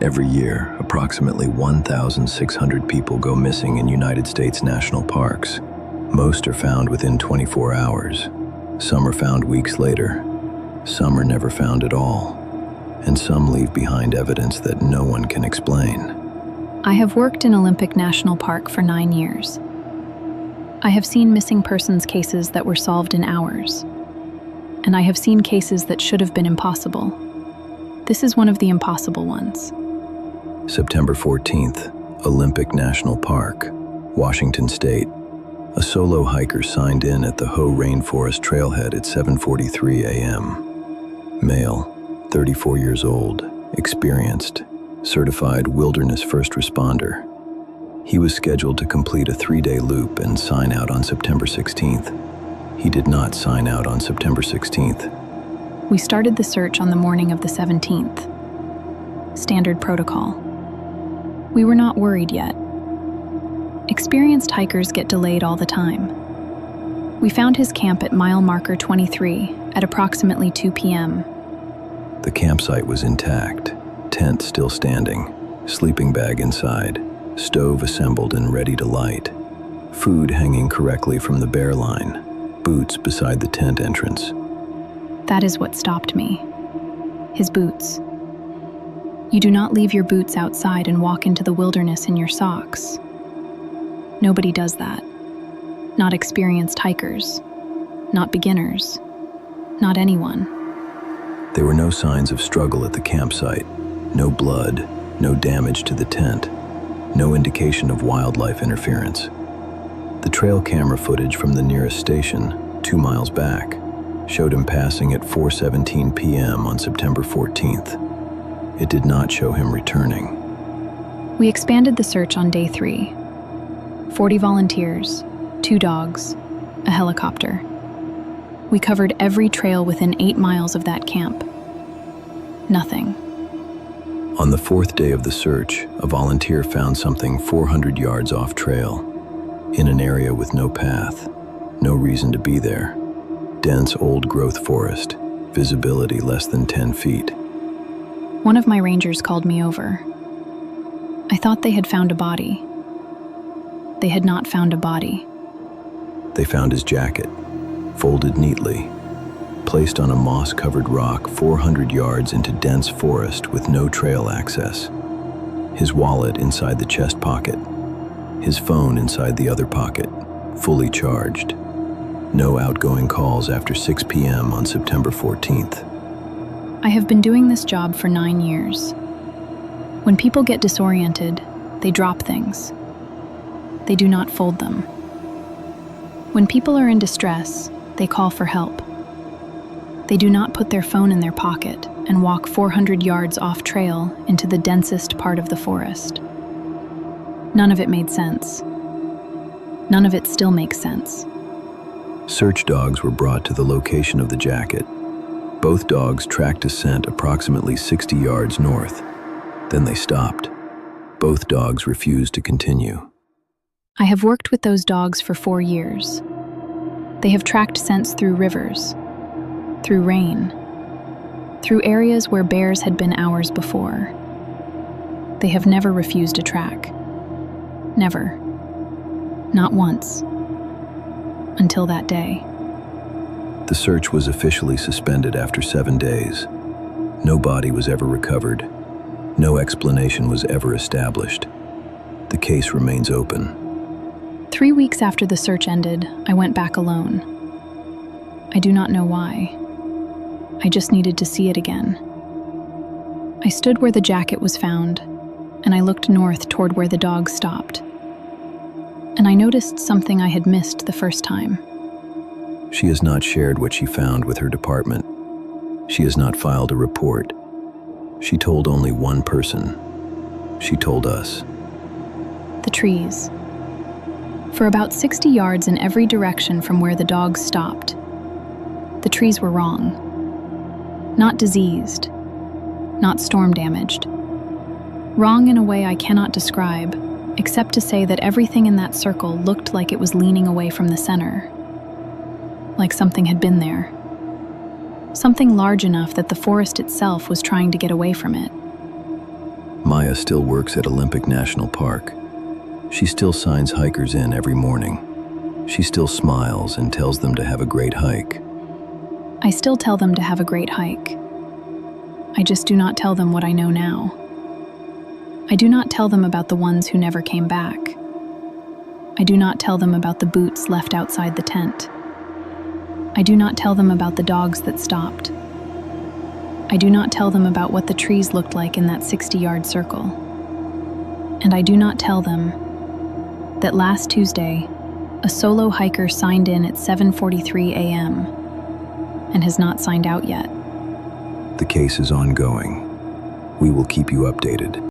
Every year, approximately 1,600 people go missing in United States national parks. Most are found within 24 hours. Some are found weeks later. Some are never found at all. And some leave behind evidence that no one can explain. I have worked in Olympic National Park for 9 years. I have seen missing persons cases that were solved in hours. And I have seen cases that should have been impossible. This is one of the impossible ones. September 14th, Olympic National Park, Washington State. A solo hiker signed in at the Hoh Rainforest Trailhead at 7:43 a.m. Male, 34 years old, experienced, certified wilderness first responder. He was scheduled to complete a 3-day loop and sign out on September 16th. He did not sign out on September 16th. We started the search on the morning of the 17th. Standard protocol. We were not worried yet. Experienced hikers get delayed all the time. We found his camp at mile marker 23 at approximately 2 p.m. The campsite was intact, tent still standing, sleeping bag inside, stove assembled and ready to light, food hanging correctly from the bear line, boots beside the tent entrance. That is what stopped me. His boots. You do not leave your boots outside and walk into the wilderness in your socks. Nobody does that. Not experienced hikers. Not beginners. Not anyone. There were no signs of struggle at the campsite. No blood, no damage to the tent. No indication of wildlife interference. The trail camera footage from the nearest station, 2 miles back, showed him passing at 4:17 p.m. on September 14th. It did not show him returning. We expanded the search on day 3. 40 volunteers, 2 dogs, a helicopter. We covered every trail within 8 miles of that camp. Nothing. On the 4th day of the search, a volunteer found something 400 yards off trail, in an area with no path, no reason to be there. Dense old-growth forest, visibility less than 10 feet. One of my rangers called me over. I thought they had found a body. They had not found a body. They found his jacket, folded neatly, placed on a moss-covered rock 400 yards into dense forest with no trail access. His wallet inside the chest pocket. His phone inside the other pocket, fully charged. No outgoing calls after 6 p.m. on September 14th. I have been doing this job for 9 years. When people get disoriented, they drop things. They do not fold them. When people are in distress, they call for help. They do not put their phone in their pocket and walk 400 yards off trail into the densest part of the forest. None of it made sense. None of it still makes sense. Search dogs were brought to the location of the jacket. Both dogs tracked a scent approximately 60 yards north. Then they stopped. Both dogs refused to continue. I have worked with those dogs for 4 years. They have tracked scents through rivers, through rain, through areas where bears had been hours before. They have never refused a track. Never. Not once. Until that day. The search was officially suspended after 7 days. No body was ever recovered. No explanation was ever established. The case remains open. 3 weeks after the search ended, I went back alone. I do not know why. I just needed to see it again. I stood where the jacket was found, and I looked north toward where the dogs stopped. And I noticed something I had missed the first time. She has not shared what she found with her department. She has not filed a report. She told only one person. She told us. The trees. For about 60 yards in every direction from where the dogs stopped, the trees were wrong. Not diseased, not storm damaged. Wrong in a way I cannot describe, except to say that everything in that circle looked like it was leaning away from the center. Like something had been there. Something large enough that the forest itself was trying to get away from it. Maya still works at Olympic National Park. She still signs hikers in every morning. She still smiles and tells them to have a great hike. I still tell them to have a great hike. I just do not tell them what I know now. I do not tell them about the ones who never came back. I do not tell them about the boots left outside the tent. I do not tell them about the dogs that stopped. I do not tell them about what the trees looked like in that 60-yard circle. And I do not tell them that last Tuesday, a solo hiker signed in at 7:43 a.m. and has not signed out yet. The case is ongoing. We will keep you updated.